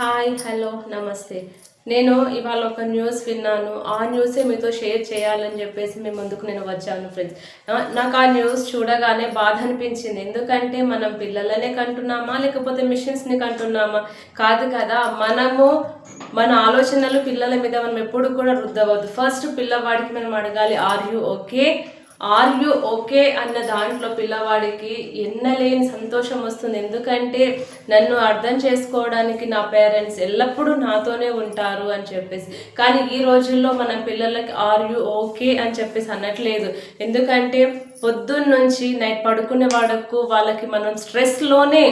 Hi hello నమస్తే. నేను ఇవాళ ఒక న్యూస్ విన్నాను. ఆ న్యూసే మీతో షేర్ చేయాలని చెప్పేసి మీ ముందుకు నేను వచ్చాను ఫ్రెండ్స్. నాకు ఆ న్యూస్ చూడగానే బాధ అనిపించింది. ఎందుకంటే మనం పిల్లలనే కంటున్నామా లేకపోతే మిషన్స్ని కంటున్నామా? కాదు కదా. మన ఆలోచనలు పిల్లల మీద మనం ఎప్పుడు కూడా రుద్దవద్దు. ఫస్ట్ పిల్లవాడికి మనం అడగాలి, ఆర్ యు ఓకే అన్న దాంట్లో పిల్లవాడికి ఎన్నలేని సంతోషం వస్తుంది. ఎందుకంటే నన్ను అర్థం చేసుకోవడానికి నా పేరెంట్స్ ఎల్లప్పుడూ నాతోనే ఉంటారు అని చెప్పేసి. కానీ ఈ రోజుల్లో మనం పిల్లలకి ఆర్ యు ఓకే అని చెప్పేసి అనట్లేదు. ఎందుకంటే పొద్దున్న నుంచి నైట్ పడుకునే వరకు వాళ్ళకి మనం స్ట్రెస్లోనే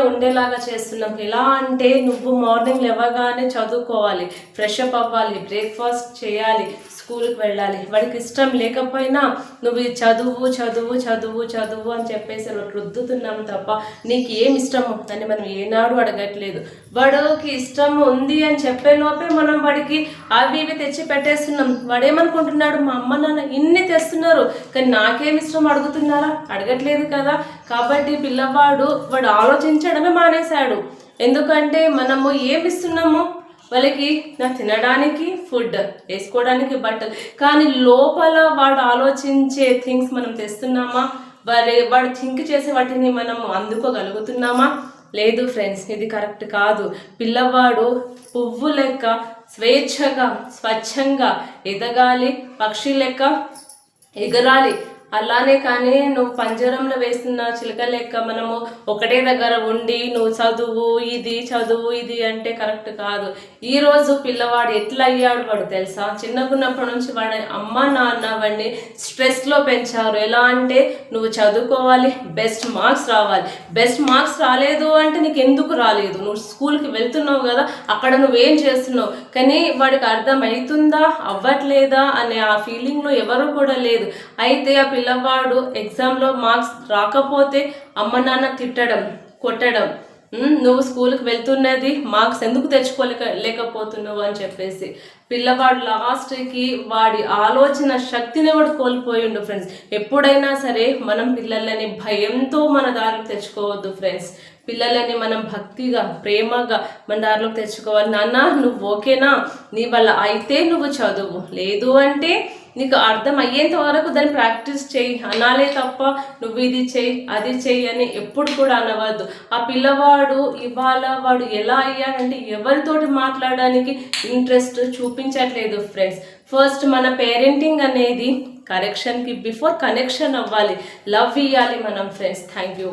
ఉండేలాగా చేస్తున్నాం. ఎలా అంటే నువ్వు మార్నింగ్ లేవగానే చదువుకోవాలి, ఫ్రెష్ అప్ అవ్వాలి, బ్రేక్ఫాస్ట్ చేయాలి, స్కూల్కి వెళ్ళాలి. వాడికి ఇష్టం లేకపోయినా నువ్వు చదువు చదువు చదువు చదువు అని చెప్పేసి రుద్దుతున్నాం తప్ప నీకు ఏమి ఇష్టము అని మనం ఏనాడు అడగట్లేదు. వాడికి ఇష్టం ఉంది అని చెప్పే లోపే మనం వాడికి అవి ఇవి తెచ్చి పెట్టేస్తున్నాం. వాడేమనుకుంటున్నాడు, మా అమ్మ నాన్న ఇన్ని తెస్తున్నారు కానీ నాకేమి ఇష్టం అడుగుతున్నారా? అడగట్లేదు కదా. కాబట్టి వాడు ఆలోచించడమే మానేశాడు. ఎందుకంటే మనము ఏమిస్తున్నాము వాళ్ళకి? తినడానికి ఫుడ్, వేసుకోవడానికి బట్టలు, కానీ లోపల వాడు ఆలోచించే థింగ్స్ మనం తెస్తున్నామా? వాడు థింక్ చేసే వాటిని మనం అందుకోగలుగుతున్నామా? లేదు ఫ్రెండ్స్, ఇది కరెక్ట్ కాదు. పిల్లవాడు పువ్వు లెక్క స్వేచ్ఛగా స్వచ్ఛంగా ఎదగాలి, పక్షి లెక్క ఎగరాలి. అలానే కానీ నువ్వు పంజరంలో వేస్తున్న చిలక లెక్క మనము ఒకటే దగ్గర ఉండి నువ్వు చదువు ఇది అంటే కరెక్ట్ కాదు. ఈరోజు పిల్లవాడు ఎట్లా అయ్యాడు వాడు తెలుసా? చిన్నకున్నప్పటి నుంచి వాడి అమ్మ నాన్న వాడిని స్ట్రెస్లో పెంచారు. ఎలా అంటే నువ్వు చదువుకోవాలి, బెస్ట్ మార్క్స్ రావాలి. బెస్ట్ మార్క్స్ రాలేదు అంటే నీకు ఎందుకు రాలేదు? నువ్వు స్కూల్కి వెళ్తున్నావు కదా, అక్కడ నువ్వేం చేస్తున్నావు, కానీ వాడికి అర్థం అవుతుందా అవ్వట్లేదా అనే ఆ ఫీలింగ్లో ఎవరు కూడా లేదు. అయితే ఆ పిల్లవాడు ఎగ్జామ్లో మార్క్స్ రాకపోతే అమ్మ నాన్న తిట్టడం, కొట్టడం, నువ్వు స్కూల్కి వెళ్తున్నది మార్క్స్ ఎందుకు లేకపోతున్నావు అని చెప్పేసి పిల్లవాడు లాస్ట్కి వాడి ఆలోచన శక్తిని కూడా కోల్పోయిండు ఫ్రెండ్స్. ఎప్పుడైనా సరే మనం పిల్లలని భయంతో మన దారిలోకి తెచ్చుకోవద్దు ఫ్రెండ్స్. పిల్లలని మనం భక్తిగా ప్రేమగా మన దారిలోకి తెచ్చుకోవాలి. నాన్న నువ్వు ఓకేనా, నీ వల్ల అయితే నువ్వు చదువు, లేదు అంటే నీకు అర్థం అయ్యేంత వరకు దాన్ని ప్రాక్టీస్ చేయి అనాలే తప్ప నువ్వు ఇది చెయ్యి అది చెయ్యి అని ఎప్పుడు కూడా అనవద్దు. ఆ పిల్లవాడు ఇవాళ వాడు ఎలా అయ్యాడంటే ఎవరితోటి మాట్లాడడానికి ఇంట్రెస్ట్ చూపించట్లేదు ఫ్రెండ్స్. ఫస్ట్ మన పేరెంటింగ్ అనేది కరెక్షన్కి బిఫోర్ కనెక్షన్ అవ్వాలి, లవ్ ఇవ్వాలి మనం ఫ్రెండ్స్. Thank you.